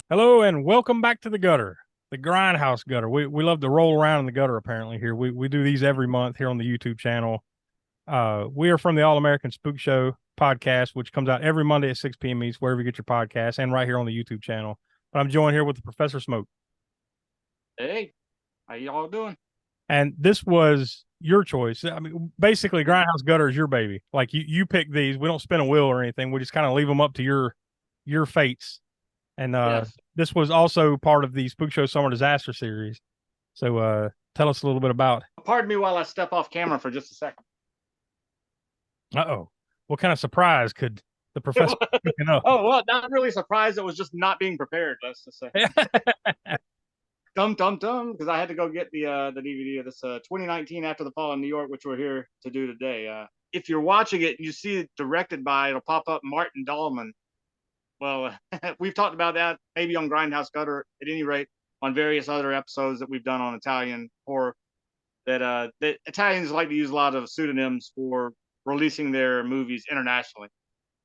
Hello and welcome back to the gutter, the Grindhouse gutter. We love to roll around in the gutter apparently here. We do these every month here on the YouTube channel. We are from the All American Spook Show podcast, which comes out every Monday at 6 p.m. East, wherever you get your podcasts, and right here on the YouTube channel. But I'm joined here with the Professor Smoak. Hey, how y'all doing? And this was your choice. I mean, basically, Grindhouse gutter is your baby. Like you pick these. We don't spin a wheel or anything. We just kind of leave them up to your fates. And Yes. this was also part of the Spookshow Summer Disaster series. So tell us a little bit about. Pardon me while I step off camera for just a second. Uh-oh. What kind of surprise could the professor be cooking up? Oh, well, not really surprised. It was just not being prepared, let's just say. Dum dum dum, because I had to go get the DVD of this 2019 After the Fall in New York, which we're here to do today. If you're watching it, you see it directed by, it'll pop up Martin Dahlman. Well, we've talked about that maybe on Grindhouse Gutter, at any rate, on various other episodes that we've done on Italian horror. That Italians like to use a lot of pseudonyms for releasing their movies internationally.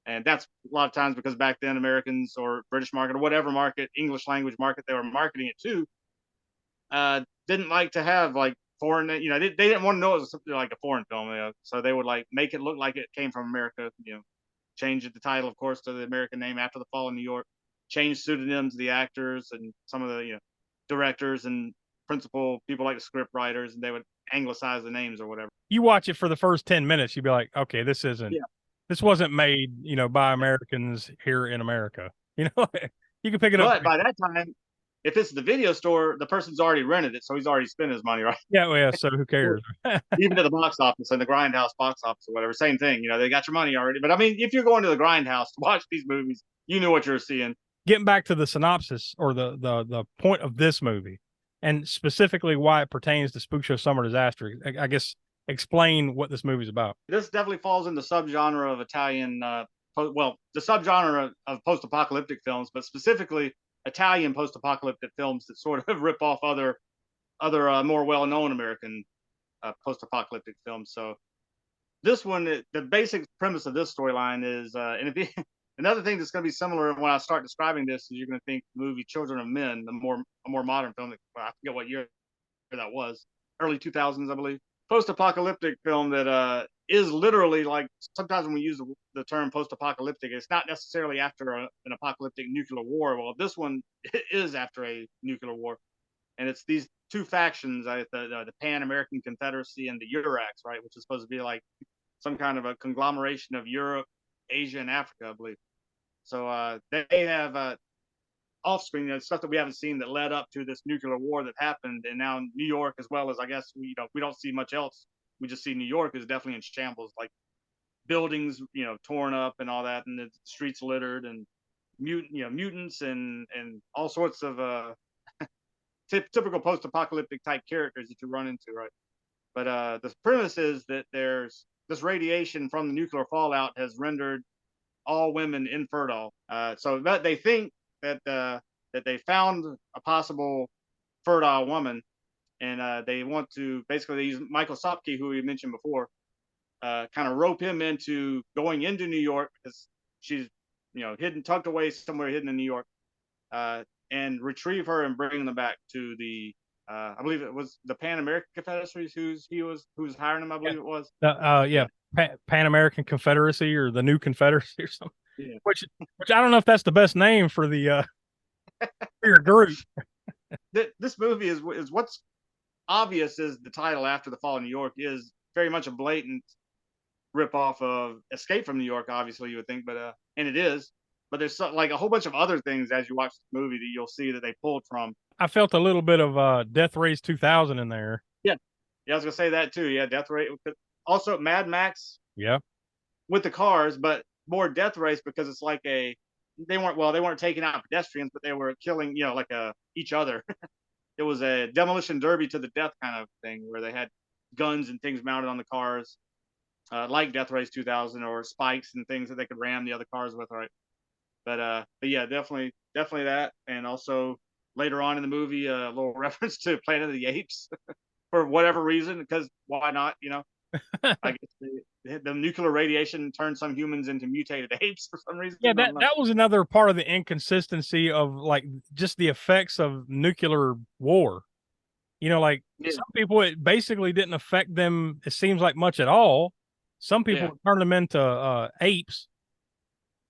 And that's a lot of times because back then Americans or British market or whatever market, English language market they were marketing it to, didn't like to have like foreign, they didn't want to know it was something like a foreign film, so they would like make it look like it came from America, change the title, of course, to the American name After the Fall in New York, change pseudonyms to the actors and some of the directors and principal people like the script writers, and they would anglicize the names or whatever. You watch it for the first 10 minutes, you'd be like, okay, Yeah. this wasn't made, by Americans here in America. You know, you can pick it up. But by that time, if it's the video store, the person's already rented it, so he's already spent his money, right? Yeah, well, yeah. So who cares? Even to the box office and the Grindhouse box office or whatever, same thing. They got your money already. But I mean, if you're going to the Grindhouse to watch these movies, you knew what you're seeing. Getting back to the synopsis or the point of this movie, and specifically why it pertains to Spook Show Summer Disaster. I guess explain what this movie's about. This definitely falls in the subgenre of Italian, well, the subgenre of post-apocalyptic films, but specifically Italian post-apocalyptic films that sort of rip off other more well-known American post-apocalyptic films. So this one, the basic premise of this storyline is, and if you, another thing that's going to be similar when I start describing this is you're going to think the movie Children of Men, a more modern film. I forget what year that was, early 2000s, I believe. Post-apocalyptic film that is literally like sometimes when we use the term post-apocalyptic, it's not necessarily after an apocalyptic nuclear war. Well, this one is after a nuclear war, and it's these two factions, the Pan American Confederacy and the Urax, right, which is supposed to be like some kind of a conglomeration of Europe, Asia, and Africa, I believe. So they have off screen, stuff that we haven't seen that led up to this nuclear war that happened, and now New York, as well as I guess we don't see much else. We just see New York is definitely in shambles, like buildings torn up and all that, and the streets littered and mutants and all sorts of typical post-apocalyptic type characters that you run into, right? But the premise is that there's this radiation from the nuclear fallout has rendered all women infertile. So that they think that they found a possible fertile woman, and they want to basically they use Michael Sopke, who we mentioned before, kind of rope him into going into New York because she's hidden, tucked away somewhere hidden in New York, and retrieve her and bring them back to the. I believe it was the Pan American Confederacy who's hiring him. I believe it was. Yeah, Pan American Confederacy or the New Confederacy or something. Yeah. Which I don't know if that's the best name for the for your group. This movie is what's obvious is the title After the Fall of New York is very much a blatant rip off of Escape from New York. Obviously, you would think, but and it is. But there's like a whole bunch of other things as you watch the movie that you'll see that they pulled from. I felt a little bit of Death Race 2000 in there. Yeah, yeah, I was gonna say that too. Yeah, Death Race. Also, Mad Max Yeah, with the cars, but more Death Race because it's like they weren't taking out pedestrians, but they were killing like each other. It was a demolition derby to the death kind of thing where they had guns and things mounted on the cars, like Death Race 2000, or spikes and things that they could ram the other cars with, right? But yeah, definitely that, and also later on in the movie, a little reference to Planet of the Apes for whatever reason, because why not? I guess the nuclear radiation turned some humans into mutated apes for some reason. Yeah, I don't that know. that was another part of the inconsistency of like just the effects of nuclear war. Like Yeah, some people, it basically didn't affect them, it seems like much at all. Some yeah. people turned them into apes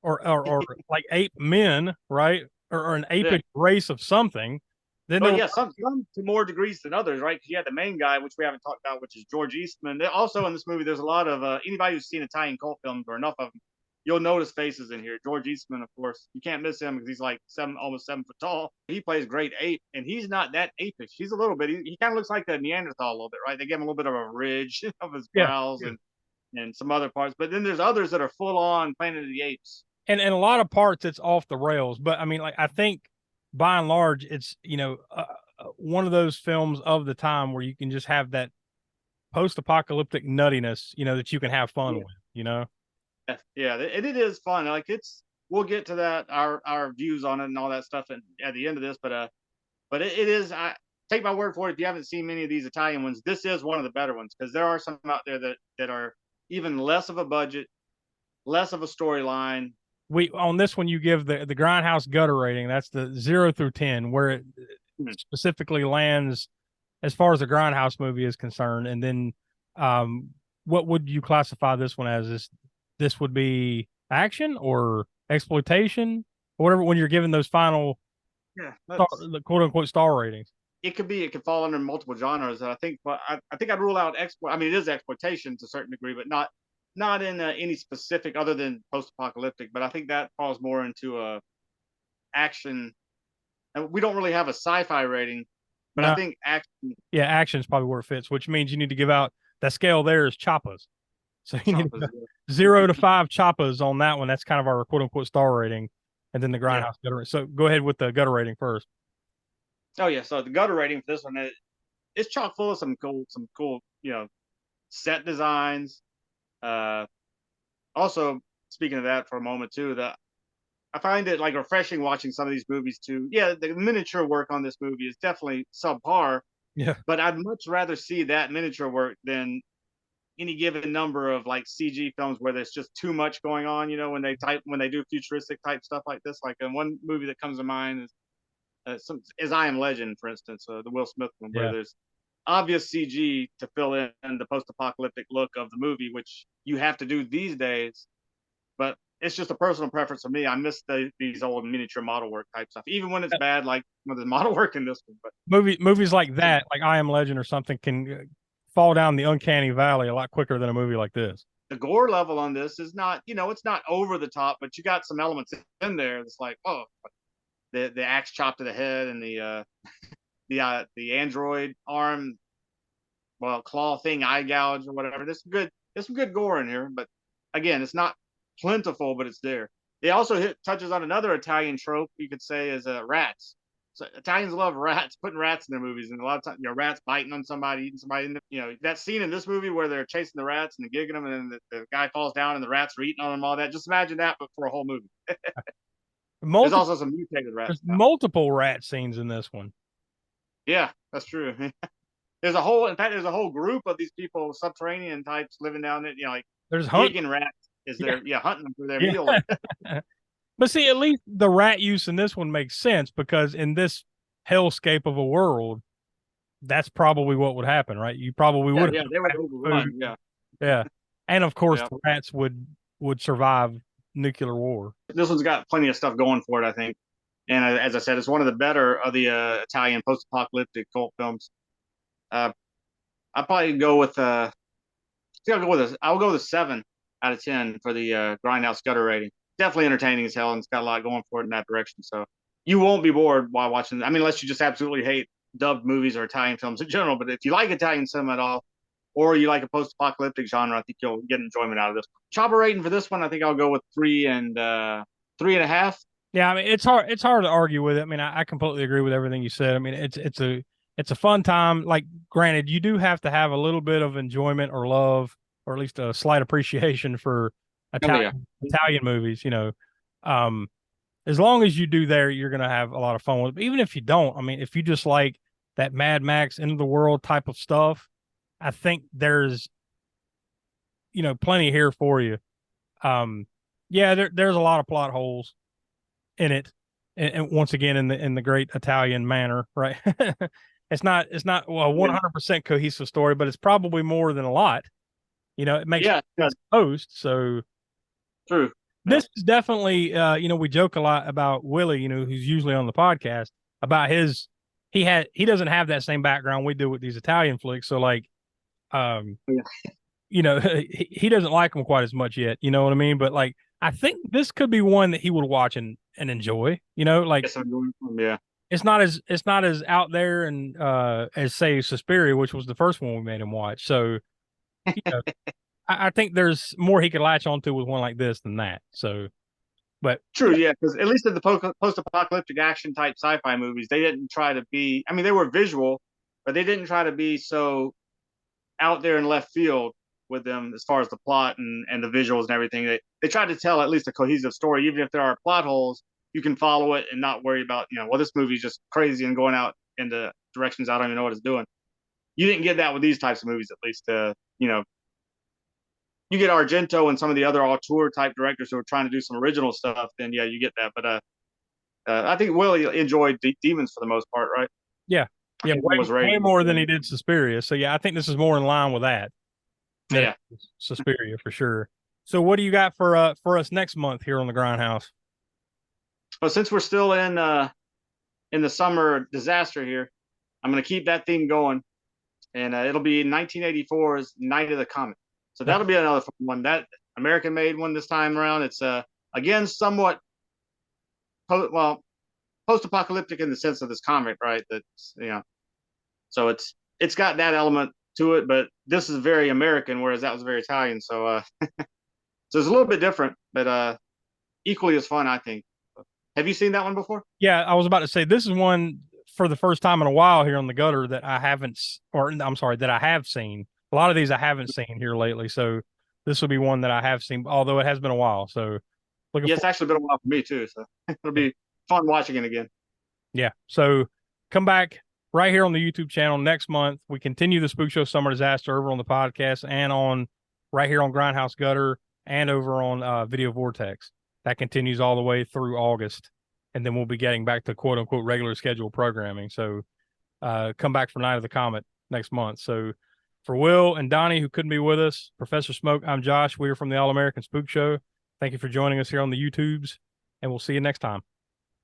or like ape men, right? Or an Yeah. apic race of something. Then Oh there were, yeah, some to more degrees than others, right? Because you had the main guy, which we haven't talked about, which is George Eastman. Also in this movie, there's a lot of anybody who's seen Italian cult films or enough of them, you'll notice faces in here. George Eastman, of course, you can't miss him because he's like almost 7 foot tall. He plays great ape, and he's not that apish. He's a little bit. He kind of looks like a Neanderthal a little bit, right? They give him a little bit of a ridge of his yeah, brows yeah. and some other parts. But then there's others that are full on Planet of the Apes. And a lot of parts it's off the rails. But I mean, like I think by and large, it's one of those films of the time where you can just have that post-apocalyptic nuttiness, that you can have fun Yeah. with. Yeah, it is fun. Like we'll get to that our views on it and all that stuff at the end of this, but it is. I take my word for it. If you haven't seen many of these Italian ones, this is one of the better ones because there are some out there that are even less of a budget, less of a storyline. We on this one you give the Grindhouse gutter rating. That's the 0 through 10, where it Hmm. specifically lands as far as the Grindhouse movie is concerned. And then, um, what would you classify this one as? This would be action or exploitation, or whatever. When you're given those final Yeah, the quote unquote star ratings. it could fall under multiple genres. And I think, but I think I'd rule out exploit. I mean, it is exploitation to a certain degree, but not in any specific other than post-apocalyptic. But I think that falls more into action. And we don't really have a sci-fi rating, but I No, think action yeah, action is probably where it fits, which means you need to give out that scale. There is choppas, so you need to go choppers. 0 to 5 choppas on that one. That's kind of our quote unquote star rating, and then the Yeah. Grindhouse gutter. So go ahead with the gutter rating first. Oh yeah. So the gutter rating for this one it's chock full of some cool, set designs. Uh, Also, speaking of that for a moment too, that I find it like refreshing watching some of these movies too. Yeah, the miniature work on this movie is definitely subpar, Yeah, but I'd much rather see that miniature work than any given number of like CG films where there's just too much going on. When they do futuristic type stuff like this. Like one movie that comes to mind is I Am Legend, for instance, the Will Smith one, where yeah. there's obvious CG to fill in the post-apocalyptic look of the movie, which you have to do these days. But it's just a personal preference for me. I miss these old miniature model work type stuff, even when it's bad, like the model work in this one. But Movies like that, like I Am Legend or something, can fall down the uncanny valley a lot quicker than a movie like this. the gore level on this is not, it's not over the top, but you got some elements in there. It's like, oh, the axe chop to the head and the android arm, well, claw thing, eye gouge or whatever. There's some good gore in here, but again, it's not plentiful, but it's there. It also touches on another Italian trope you could say is rats. So Italians love rats, putting rats in their movies, and a lot of times, rats biting on somebody, eating somebody. That scene in this movie where they're chasing the rats and they're gigging them, and then the guy falls down and the rats are eating on him, all that. Just imagine that, but for a whole movie. There's Multiple also some mutated rats. There's multiple rat scenes in this one. Yeah, that's true. In fact, there's a whole group of these people, subterranean types, living down there. Like There's hunt. gigging rats is Yeah, hunting them for their yeah. meal. But see, at least the rat use in this one makes sense because in this hellscape of a world, that's probably what would happen, right? You probably Yeah, would yeah, have they would food. overrun. Yeah, Yeah. And of course yeah. the rats would survive nuclear war. This one's got plenty of stuff going for it, I think. And as I said, it's one of the better of the Italian post-apocalyptic cult films. Uh, I'll probably go with I'll go with a 7 out of 10 for the Grindhouse gutter rating. Definitely entertaining as hell, and it's got a lot going for it in that direction. So you won't be bored while watching. I mean, unless you just absolutely hate dubbed movies or Italian films in general. But if you like Italian cinema at all, or you like a post-apocalyptic genre, I think you'll get enjoyment out of this. Chopper rating for this one, I think I'll go with 3.5. Yeah, I mean it's hard to argue with it. I mean, I completely agree with everything you said. I mean, it's a fun time. Like, granted, you do have to have a little bit of enjoyment or love, or at least a slight appreciation for Oh yeah, Italian movies. As long as you do there, you're gonna have a lot of fun with it. But even if you don't, I mean, if you just like that Mad Max end of the world type of stuff, I think there's plenty here for you. Yeah, there's a lot of plot holes in it, and once again in the great Italian manner, right? It's not well 100% cohesive story, but it's probably more than a lot. It makes Yeah, sense post. So true. Yeah. this is definitely we joke a lot about Willie, who's usually on the podcast about he doesn't have that same background we do with these Italian flicks. So like um Yeah. he doesn't like them quite as much yet, you know what I mean? But like I think this could be one that he would watch and enjoy, like Yes, I'm going yeah. it's not as out there and as say Suspiria, which was the first one we made him watch. So you know, I think there's more he could latch onto with one like this than that. So, but True, yeah, because at least in the post-apocalyptic action type sci-fi movies, they didn't try to be. I mean, they were visual, but they didn't try to be so out there in left field with them as far as the plot and the visuals and everything. They tried to tell at least a cohesive story, even if there are plot holes. You can follow it and not worry about well, this movie's just crazy and going out into directions I don't even know what it's doing. You didn't get that with these types of movies, at least. You get Argento and some of the other auteur type directors who are trying to do some original stuff, then yeah, you get that. But I think Willie enjoyed Demons for the most part, right? yeah, yeah, way more than he did Suspiria. So yeah, I think this is more in line with that. Yeah, Suspiria for sure. So what do you got for us next month here on the Grindhouse? Well, since we're still in the summer disaster here, I'm going to keep that theme going, and it'll be 1984's Night of the Comet. So that'll be another fun one. That American made one this time around. It's again somewhat post-apocalyptic in the sense of this comic, right? That's so it's got that element to it, but this is very American, whereas that was very Italian. So so it's a little bit different, but equally as fun, I think. Have you seen that one before? Yeah, I was about to say this is one for the first time in a while here on the gutter that I haven't, or I'm sorry, that I have seen. A lot of these I haven't seen here lately, so this will be one that I have seen, although it has been a while. So yeah, it's actually been a while for me too, so it'll be fun watching it again. Yeah, so come back right here on the YouTube channel next month. We continue the Spookshow Summer Disaster over on the podcast and on right here on Grindhouse Gutter and over on Video Vortex. That continues all the way through August, and then we'll be getting back to quote unquote regular scheduled programming. So come back for Night of the Comet next month. So for Will and Donnie, who couldn't be with us, Professor Smoak, I'm Josh. We are from the All American Spook Show. Thank you for joining us here on the YouTubes, and we'll see you next time.